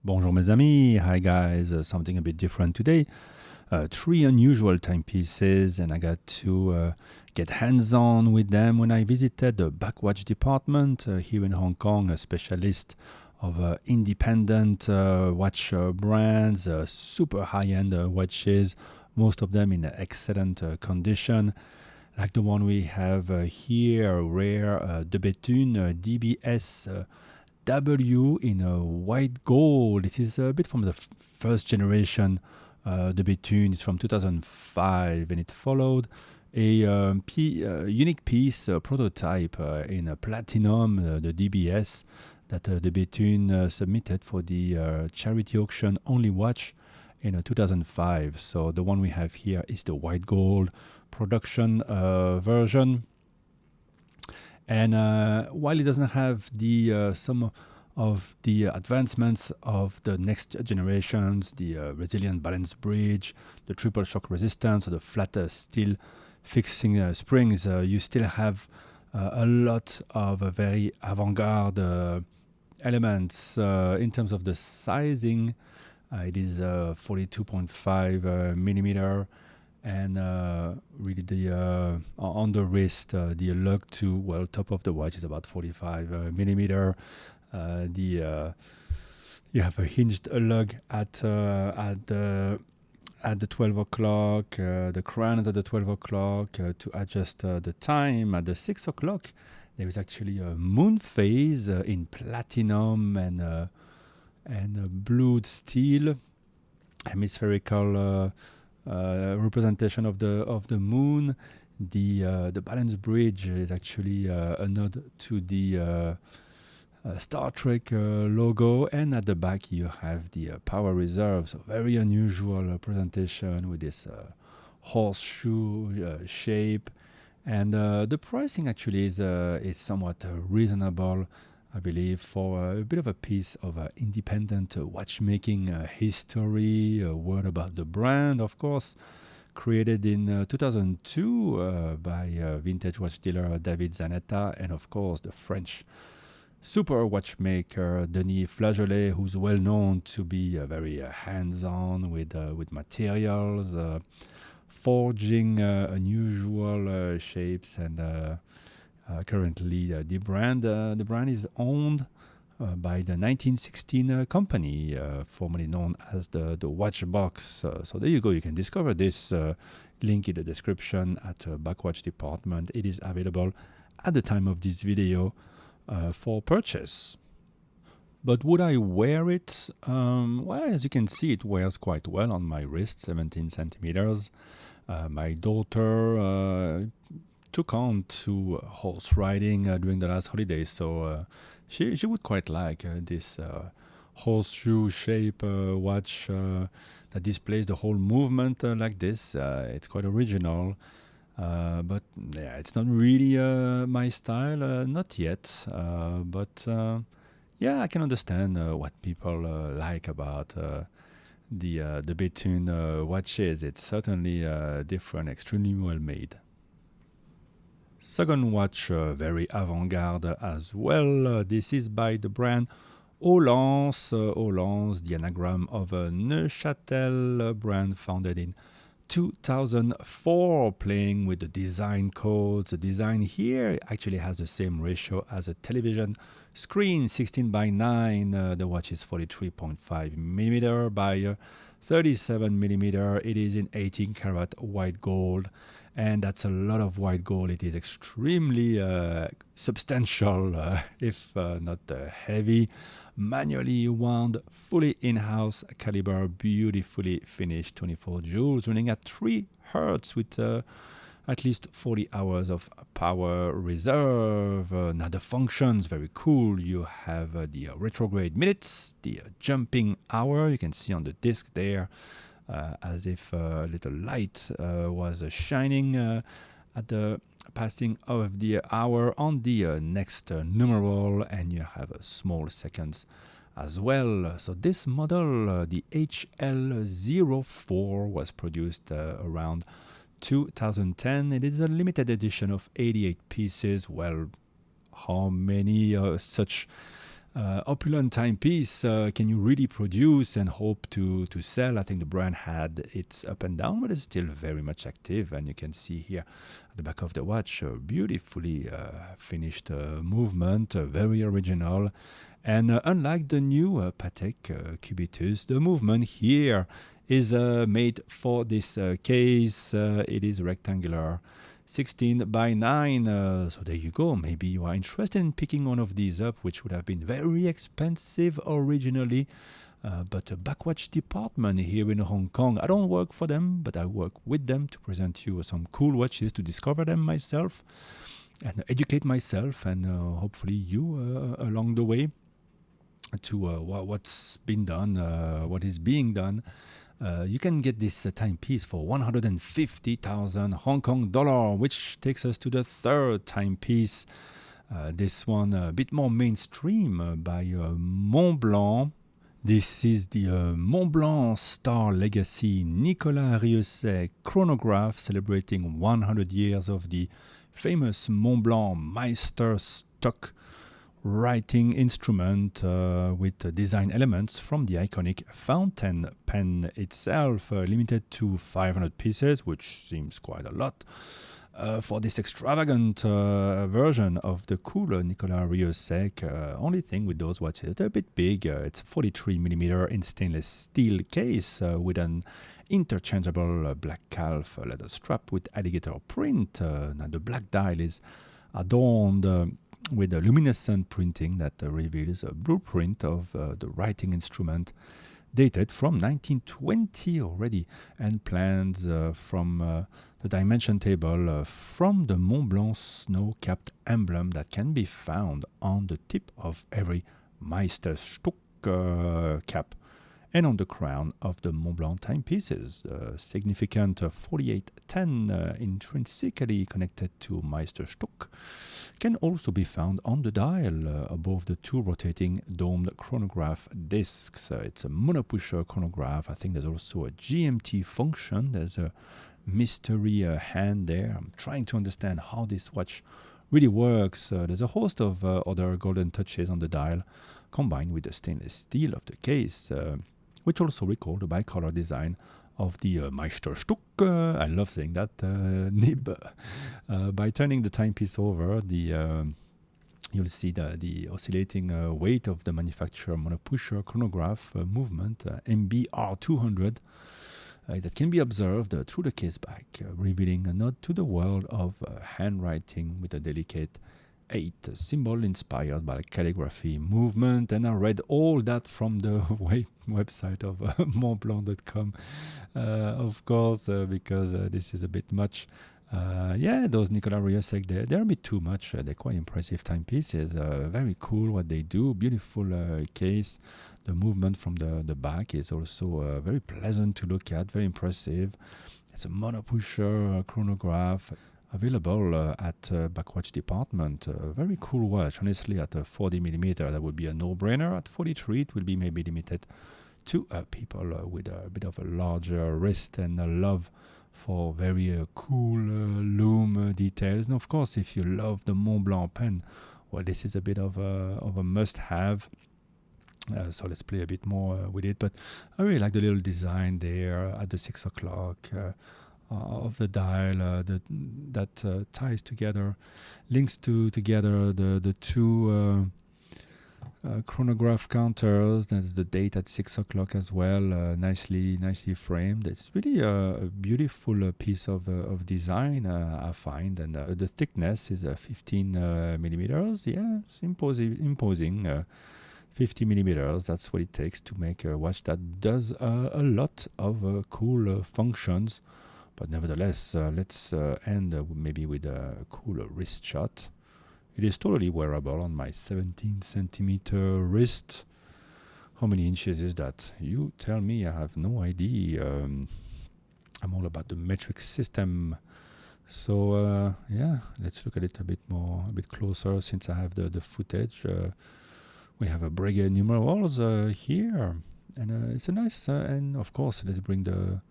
Bonjour mes amis, hi guys, something a bit different today. Three unusual timepieces, and I got to get hands-on with them when I visited the backwatch department here in Hong Kong, a specialist of independent watch brands, super high-end watches, most of them in excellent condition, like the one we have here, rare the Bethune DBS W in a white gold. This is a bit from the first generation. The Bethune is from 2005, and it followed a unique piece, prototype in a platinum, the DBS, that the Bethune submitted for the charity auction only watch in 2005. So the one we have here is the white gold production version. And while it doesn't have the some of the advancements of the next generations, the resilient balance bridge, the triple shock resistance, or the flatter steel fixing springs, you still have a lot of very avant-garde elements in terms of the sizing. It is 42.5 millimeter, and really the on the wrist, the lug to top of the watch is about 45 millimeter. The You have a hinged lug at the 12 o'clock. The crown is at the 12 o'clock to adjust the time. At the 6 o'clock, there is actually a moon phase in platinum and blued steel, hemispherical representation of the moon. The balance bridge is actually a nod to the Star Trek logo, and at the back you have the power reserve. So very unusual presentation with this horseshoe shape, and the pricing actually is somewhat reasonable, I believe, for a bit of a piece of independent watchmaking history. A word about the brand, of course, created in 2002 by vintage watch dealer David Zanetta, and of course the French super watchmaker Denis Flageolet, who's well known to be very hands-on with materials, forging unusual shapes, and currently the brand is owned by the 1916 company, formerly known as the Watchbox. So there you go. You can discover this link in the description at Backwatch Department. It is available at the time of this video for purchase. But would I wear it? Well, as you can see, it wears quite well on my wrist, 17 centimeters. My daughter took on to horse riding during the last holidays, so she would quite like this horseshoe shape watch that displays the whole movement like this. It's quite original. But yeah, it's not really my style, not yet. But yeah, I can understand what people like about the Bethune watches. It's certainly different, extremely well made. Second watch, very avant-garde as well. This is by the brand Hautlence. Hautlence, the anagram of a Neuchâtel brand founded in 2004, playing with the design codes. The design here actually has the same ratio as a television screen, 16 by 9. The watch is 43.5 millimeter by 37 millimeter. It is in 18 karat white gold, and that's a lot of white gold. It is extremely substantial, if not heavy. Manually wound, fully in-house caliber, beautifully finished 24 joules, running at 3 hertz with at least 40 hours of power reserve. Now the functions, very cool. You have the retrograde minutes, the jumping hour. You can see on the disc there as if a little light was shining at the passing of the hour on the next numeral, and you have small seconds as well. So this model, the HL04, was produced around 2010. It is a limited edition of 88 pieces. Well, how many such opulent timepiece can you really produce and hope to sell? I think the brand had its up and down, but it's still very much active. And you can see here at the back of the watch, beautifully finished movement, very original. And unlike the new Patek Cubitus, the movement here is made for this case. It is rectangular, 16 by 9. So there you go. Maybe you are interested in picking one of these up, which would have been very expensive originally. But a backwatch department here in Hong Kong, I don't work for them, but I work with them to present you some cool watches, to discover them myself and educate myself, and hopefully you along the way to what's been done, what is being done. You can get this timepiece for 150,000 Hong Kong dollar, which takes us to the third timepiece. This one a bit more mainstream by Montblanc. This is the Montblanc Star Legacy Nicolas Rieussec chronograph, celebrating 100 years of the famous Montblanc Meister stock writing instrument with design elements from the iconic fountain pen itself, limited to 500 pieces, which seems quite a lot for this extravagant version of the cooler Nicolas Rieussec. Only thing with those watches, they're a bit big. It's 43mm in stainless steel case with an interchangeable black calf leather strap with alligator print. Now the black dial is adorned with a luminescent printing that reveals a blueprint of the writing instrument dated from 1920 already, and plans from the dimension table from the Montblanc snow-capped emblem that can be found on the tip of every Meisterstück cap and on the crown of the Montblanc timepieces. Significant 4810 intrinsically connected to Meisterstück can also be found on the dial above the two rotating domed chronograph discs. It's a monopusher chronograph. I think there's also a GMT function. There's a mystery hand there. I'm trying to understand how this watch really works. There's a host of other golden touches on the dial, combined with the stainless steel of the case, which also recall the bicolor design of the Meisterstück. I love saying that nib. By turning the timepiece over, you'll see the oscillating weight of the manufacturer monopusher chronograph movement, MBR200, that can be observed through the case back, revealing a nod to the world of handwriting with a delicate 8 symbol inspired by calligraphy movement. And I read all that from the website of Montblanc.com, of course, because this is a bit much. Those Nicolas Rieussec, they're a bit too much. They're quite impressive timepieces. Very cool what they do. Beautiful case. The movement from the back is also very pleasant to look at. Very impressive. It's a monopusher chronograph. Available at Backwatch department. Very cool watch. Honestly, at 40mm, that would be a no-brainer. At 43, it will be maybe limited to people with a bit of a larger wrist and a love for very cool loom details. And of course, if you love the Montblanc pen, well, this is a bit of a must-have. So let's play a bit more with it. But I really like the little design there at the 6 o'clock. Of the dial that ties together, links together the two chronograph counters. There's the date at 6 o'clock as well, nicely framed. It's really a beautiful piece of design, I find, and the thickness is 15 millimeters. Yeah, it's imposing. 50 millimeters. That's what it takes to make a watch that does a lot of cool functions. But nevertheless, let's end maybe with a cool wrist shot. It is totally wearable on my 17 centimeter wrist. How many inches is that? You tell me. I have no idea. I'm all about the metric system. So let's look at it a bit closer since I have the footage. We have a Breguet numerals here, and it's a nice. And of course, let's bring the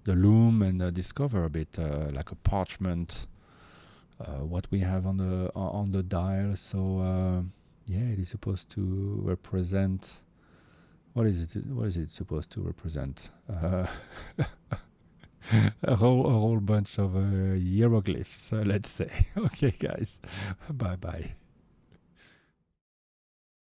loom and discover a bit like a parchment what we have on the dial. So Yeah, it is supposed to represent. What is it? What is it supposed to represent? A whole bunch of hieroglyphs, let's say. Okay, guys. Bye bye.